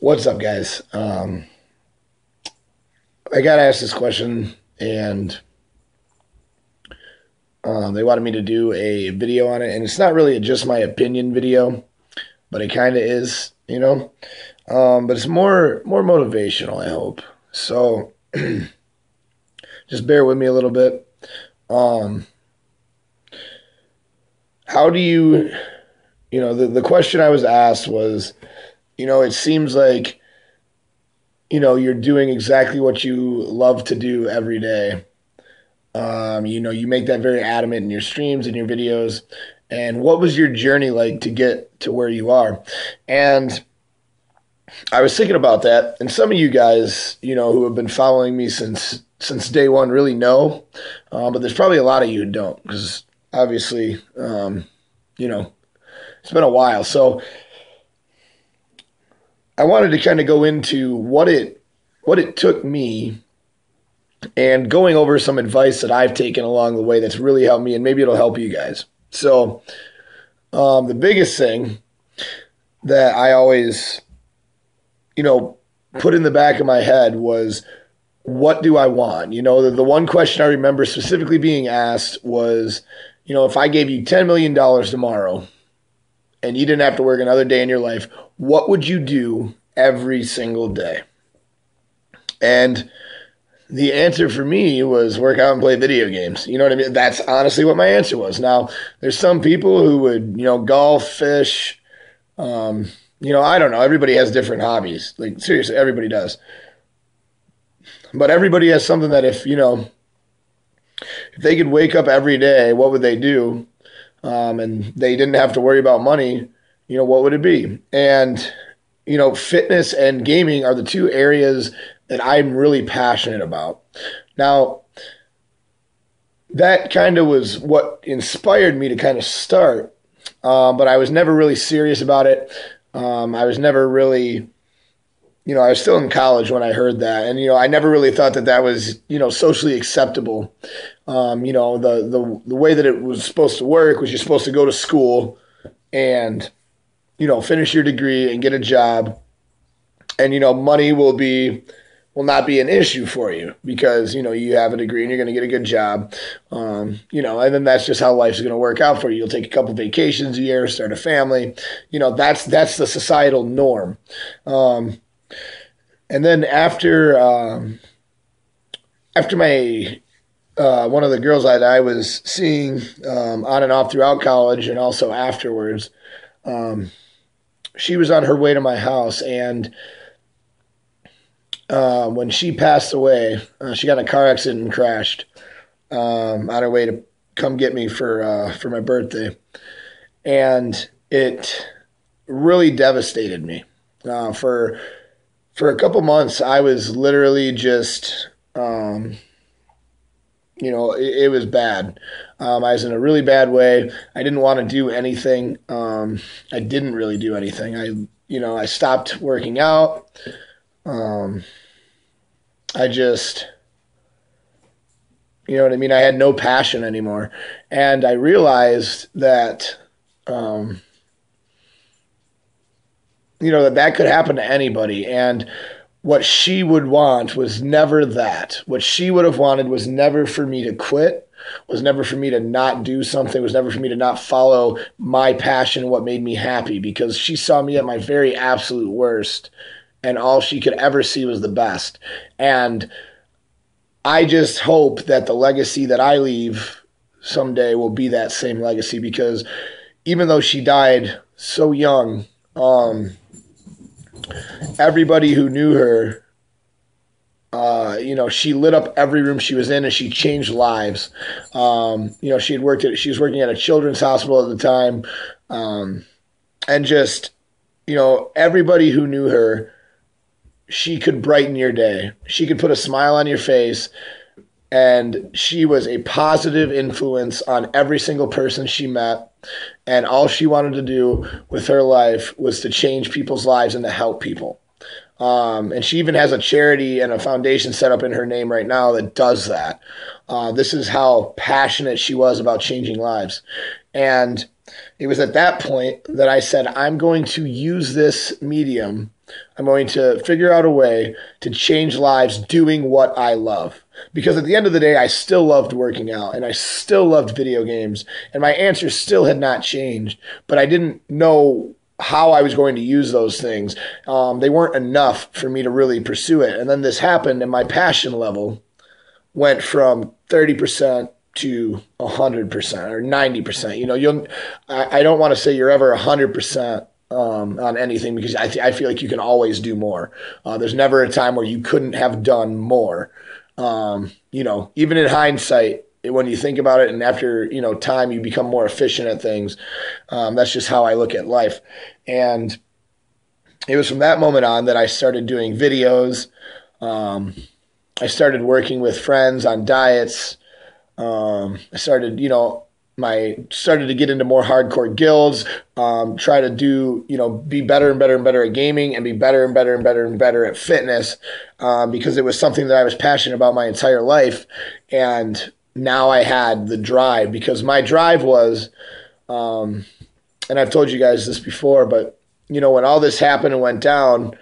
What's up, guys? I got asked this question, and they wanted me to do a video on it, and it's not really just my opinion video, but it kind of is, But it's more motivational, I hope. So just bear with me a little bit. Um, how do you, the question I was asked was, it seems like you're doing exactly what you love to do every day. You make that very adamant in your streams and your videos. And what was your journey like to get to where you are? And I was thinking about that. And some of you guys, who have been following me since day one really know. But there's probably a lot of you who don't, because obviously, it's been a while. So I wanted to kind of go into what it took me and going over some advice that I've taken along the way that's really helped me, and maybe it'll help you guys. So the biggest thing that I always, put in the back of my head was, what do I want? The one question I remember specifically being asked was, if I gave you $10 million tomorrow and you didn't have to work another day in your life, what would you do every single day? And the answer for me was work out and play video games. You know what I mean? That's honestly what my answer was. Now, there's some people who would, golf, fish, I don't know. Everybody has different hobbies. Like, seriously, everybody does. But everybody has something that if they could wake up every day, what would they do? And they didn't have to worry about money, what would it be? And, fitness and gaming are the two areas that I'm really passionate about. Now, that kind of was what inspired me to kind of start, but I was never really serious about it. I was never really, I was still in college when I heard that, and I never really thought that was socially acceptable. The way that it was supposed to work was you're supposed to go to school and finish your degree and get a job, and money will not be an issue for you because, you have a degree and you're going to get a good job. And then that's just how life's going to work out for you. You'll take a couple vacations a year, start a family. That's the societal norm. And then after my, one of the girls that I was seeing, on and off throughout college and also afterwards, she was on her way to my house, and when she passed away, she got in a car accident and crashed on her way to come get me for my birthday. And it really devastated me. For a couple months, I was literally just, it was bad. I was in a really bad way. I didn't want to do anything. I didn't really do anything. I stopped working out. I just, I had no passion anymore. And I realized that, that could happen to anybody. And what she would want was never that. What she would have wanted was never for me to quit, was never for me to not do something, was never for me to not follow my passion, what made me happy, because she saw me at my very absolute worst. And all she could ever see was the best. And I just hope that the legacy that I leave someday will be that same legacy, because even though she died so young, everybody who knew her, she lit up every room she was in and she changed lives. She was working at a children's hospital at the time. And just, everybody who knew her, she could brighten your day. She could put a smile on your face, and she was a positive influence on every single person she met. And all she wanted to do with her life was to change people's lives and to help people. And she even has a charity and a foundation set up in her name right now that does that. This is how passionate she was about changing lives. And it was at that point that I said, I'm going to use this medium I'm going to figure out a way to change lives doing what I love. Because at the end of the day, I still loved working out and I still loved video games, and my answer still had not changed, but I didn't know how I was going to use those things. They weren't enough for me to really pursue it. And then this happened, and my passion level went from 30% to 100% or 90%. I don't want to say you're ever 100% on anything, because I feel like you can always do more. There's never a time where you couldn't have done more. Even in hindsight, when you think about it and after, time, you become more efficient at things. That's just how I look at life. And it was from that moment on that I started doing videos. I started working with friends on diets. I started, started to get into more hardcore guilds, try to do, be better and better and better at gaming, and be better and better and better and better at fitness, because it was something that I was passionate about my entire life. And now I had the drive, because my drive was, and I've told you guys this before, but, when all this happened and went down,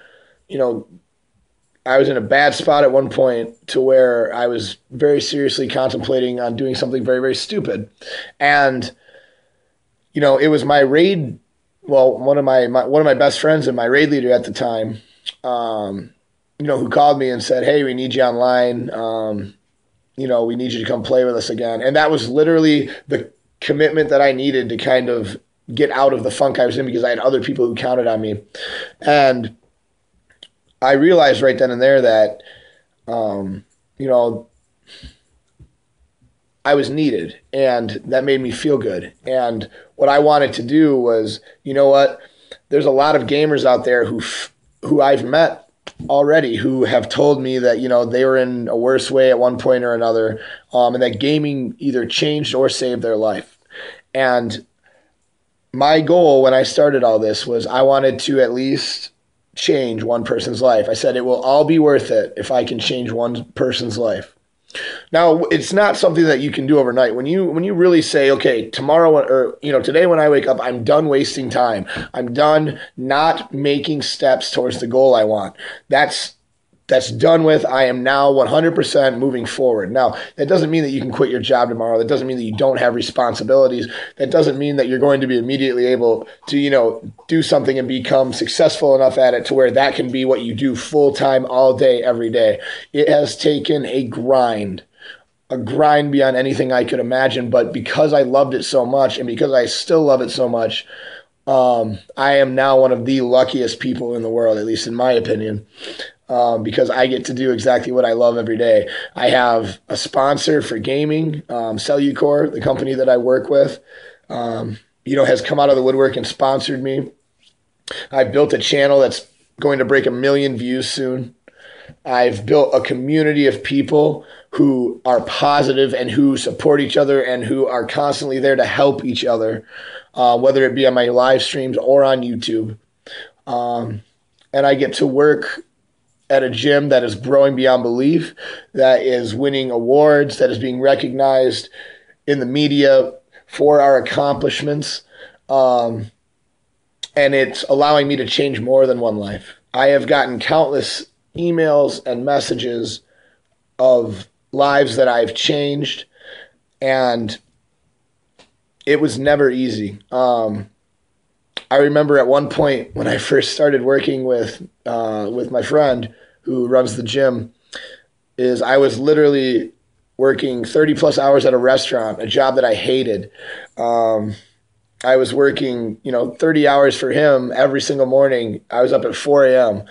I was in a bad spot at one point to where I was very seriously contemplating on doing something very, very stupid. And, it was my raid, one of my best friends and my raid leader at the time, who called me and said, "Hey, we need you online. We need you to come play with us again." And that was literally the commitment that I needed to kind of get out of the funk I was in, because I had other people who counted on me. And I realized right then and there that, I was needed, and that made me feel good. And what I wanted to do was, there's a lot of gamers out there who I've met already who have told me that, they were in a worse way at one point or another, and that gaming either changed or saved their life. And my goal when I started all this was I wanted to at least change one person's life. I said it will all be worth it if I can change one person's life. Now, it's not something that you can do overnight. When you really say, okay, tomorrow or today when I wake up, I'm done wasting time. I'm done not making steps towards the goal I want. That's done with. I am now 100% moving forward. Now, that doesn't mean that you can quit your job tomorrow. That doesn't mean that you don't have responsibilities. That doesn't mean that you're going to be immediately able to, do something and become successful enough at it to where that can be what you do full time all day, every day. It has taken a grind beyond anything I could imagine. But because I loved it so much, and because I still love it so much, I am now one of the luckiest people in the world, at least in my opinion. Because I get to do exactly what I love every day. I have a sponsor for gaming, Cellucor, the company that I work with, has come out of the woodwork and sponsored me. I've built a channel that's going to break 1 million views soon. I've built a community of people who are positive and who support each other and who are constantly there to help each other, whether it be on my live streams or on YouTube. And I get to work at a gym that is growing beyond belief, that is winning awards, that is being recognized in the media for our accomplishments. And it's allowing me to change more than one life. I have gotten countless emails and messages of lives that I've changed, and it was never easy. I remember at one point when I first started working with my friend who runs the gym, is I was literally working 30 plus hours at a restaurant, a job that I hated. I was working, 30 hours for him every single morning. I was up at 4 a.m.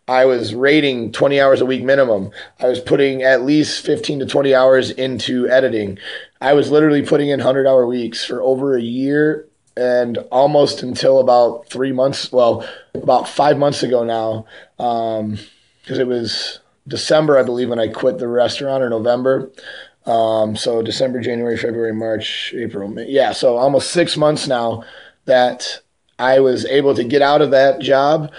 I was rating 20 hours a week minimum. I was putting at least 15 to 20 hours into editing. I was literally putting in 100-hour weeks for over a year, and almost until about 3 months, about 5 months ago now, because it was December, I believe, when I quit the restaurant, or November. So December, January, February, March, April, May. Yeah, so almost 6 months now that I was able to get out of that job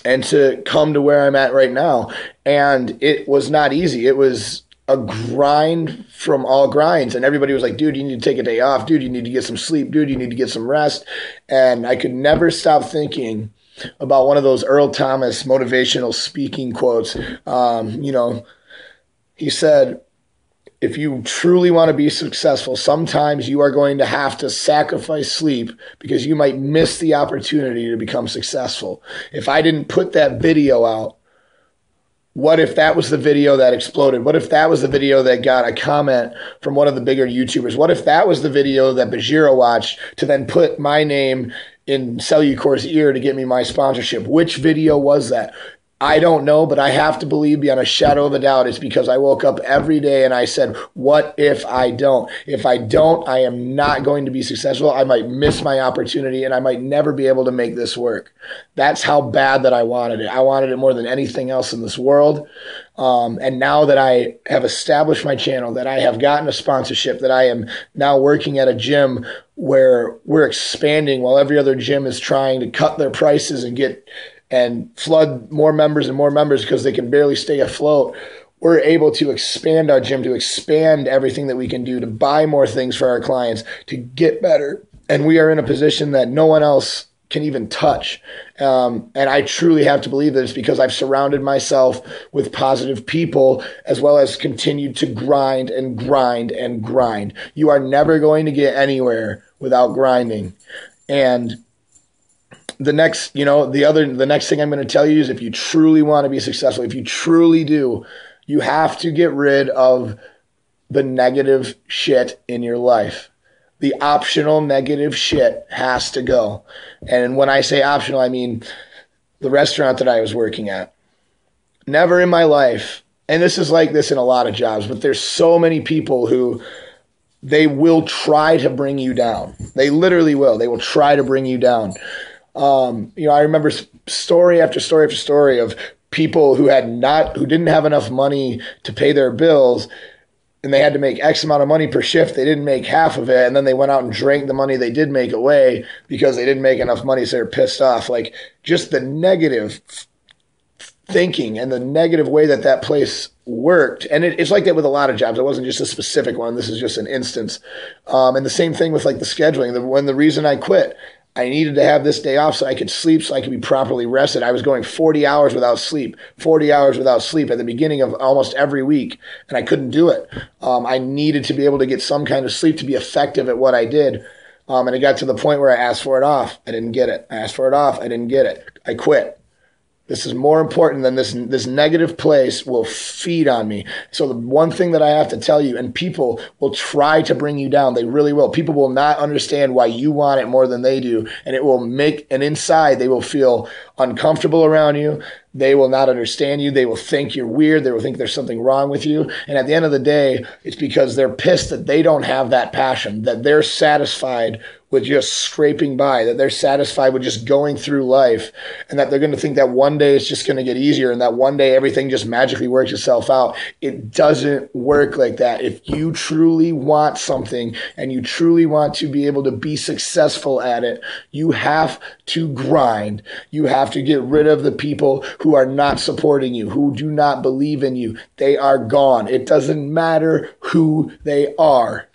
and to come to where I'm at right now. And it was not easy. It was a grind from all grinds. And everybody was like, dude, you need to take a day off. Dude, you need to get some sleep. Dude, you need to get some rest. And I could never stop thinking about one of those Earl Thomas motivational speaking quotes. He said, if you truly want to be successful, sometimes you are going to have to sacrifice sleep because you might miss the opportunity to become successful. If I didn't put that video out, what if that was the video that exploded? What if that was the video that got a comment from one of the bigger YouTubers? What if that was the video that Bajiro watched to then put my name in Cellucor's ear to get me my sponsorship? Which video was that? I don't know, but I have to believe beyond a shadow of a doubt it's because I woke up every day and I said, what if I don't? If I don't, I am not going to be successful. I might miss my opportunity and I might never be able to make this work. That's how bad that I wanted it. I wanted it more than anything else in this world. And now that I have established my channel, that I have gotten a sponsorship, that I am now working at a gym where we're expanding while every other gym is trying to cut their prices and flood more members and more members because they can barely stay afloat. We're able to expand our gym, to expand everything that we can do, to buy more things for our clients, to get better. And we are in a position that no one else can even touch. And I truly have to believe that it's because I've surrounded myself with positive people as well as continued to grind and grind and grind. You are never going to get anywhere without grinding. And the next thing I'm going to tell you is if you truly want to be successful, if you truly do, you have to get rid of the negative shit in your life. The optional negative shit has to go. And when I say optional, I mean the restaurant that I was working at. Never in my life, and this is like this in a lot of jobs, but there's so many people who they will try to bring you down. They literally will. They will try to bring you down. I remember story after story after story of people who didn't have enough money to pay their bills, and they had to make X amount of money per shift. They didn't make half of it, and then they went out and drank the money they did make away because they didn't make enough money, so they're pissed off. Like, just the negative thinking and the negative way that place worked. And it's like that with a lot of jobs. It wasn't just a specific one. This is just an instance. And the same thing with like the scheduling. The reason I quit, I needed to have this day off so I could sleep, so I could be properly rested. I was going 40 hours without sleep at the beginning of almost every week, and I couldn't do it. I needed to be able to get some kind of sleep to be effective at what I did. And it got to the point where I asked for it off. I didn't get it. I asked for it off. I didn't get it. I quit. This is more important than this negative place will feed on me. So the one thing that I have to tell you, and people will try to bring you down. They really will. People will not understand why you want it more than they do. And it will and inside they will feel uncomfortable around you. They will not understand you. They will think you're weird. They will think there's something wrong with you. And at the end of the day, it's because they're pissed that they don't have that passion, that they're satisfied with just scraping by, that they're satisfied with just going through life, and that they're going to think that one day it's just going to get easier and that one day everything just magically works itself out. It doesn't work like that. If you truly want something and you truly want to be able to be successful at it, you have to grind. You have to get rid of the people who are not supporting you, who do not believe in you. They are gone. It doesn't matter who they are.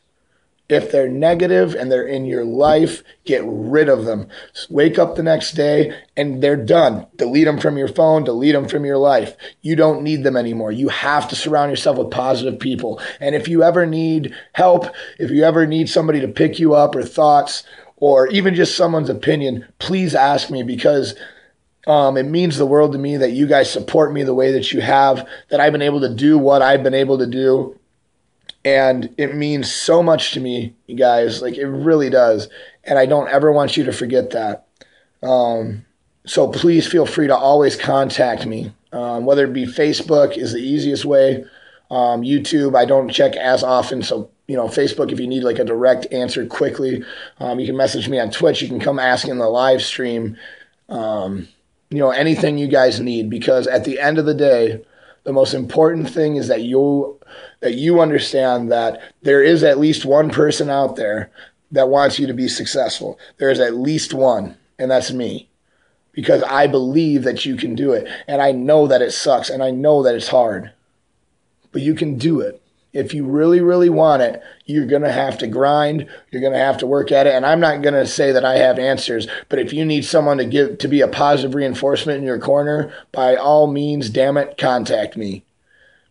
If they're negative and they're in your life, get rid of them. Wake up the next day and they're done. Delete them from your phone, delete them from your life. You don't need them anymore. You have to surround yourself with positive people. And if you ever need help, if you ever need somebody to pick you up or thoughts or even just someone's opinion, please ask me, because it means the world to me that you guys support me the way that you have, that I've been able to do what I've been able to do. And it means so much to me, you guys. Like, it really does. And I don't ever want you to forget that. So please feel free to always contact me. Whether it be Facebook is the easiest way. YouTube, I don't check as often. So, Facebook, if you need like a direct answer quickly, you can message me on Twitch. You can come ask in the live stream. Anything you guys need. Because at the end of the day, the most important thing is that you understand that there is at least one person out there that wants you to be successful. There is at least one, and that's me. Because I believe that you can do it. And I know that it sucks, and I know that it's hard. But you can do it. If you really, really want it, you're going to have to grind. You're going to have to work at it. And I'm not going to say that I have answers, but if you need someone to be a positive reinforcement in your corner, by all means, damn it, contact me.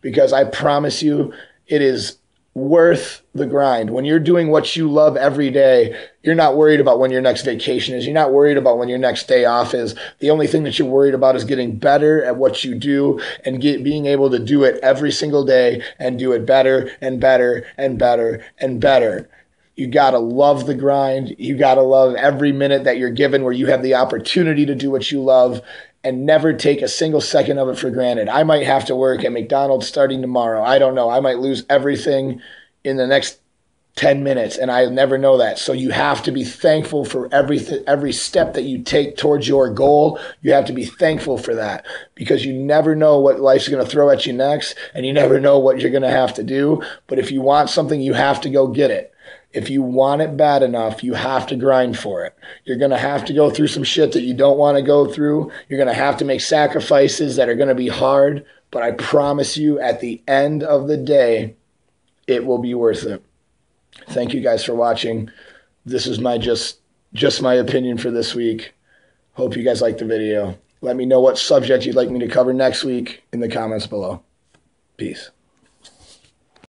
Because I promise you, it is worth the grind. When you're doing what you love every day, you're not worried about when your next vacation is. You're not worried about when your next day off is. The only thing that you're worried about is getting better at what you do and being able to do it every single day and do it better and better and better and better. You got to love the grind. You got to love every minute that you're given where you have the opportunity to do what you love, and never take a single second of it for granted. I might have to work at McDonald's starting tomorrow. I don't know. I might lose everything in the next 10 minutes, and I never know that. So you have to be thankful for every step that you take towards your goal. You have to be thankful for that, because you never know what life's going to throw at you next, and you never know what you're going to have to do. But if you want something, you have to go get it. If you want it bad enough, you have to grind for it. You're going to have to go through some shit that you don't want to go through. You're going to have to make sacrifices that are going to be hard. But I promise you, at the end of the day, it will be worth it. Thank you guys for watching. This is my just my opinion for this week. Hope you guys liked the video. Let me know what subject you'd like me to cover next week in the comments below. Peace.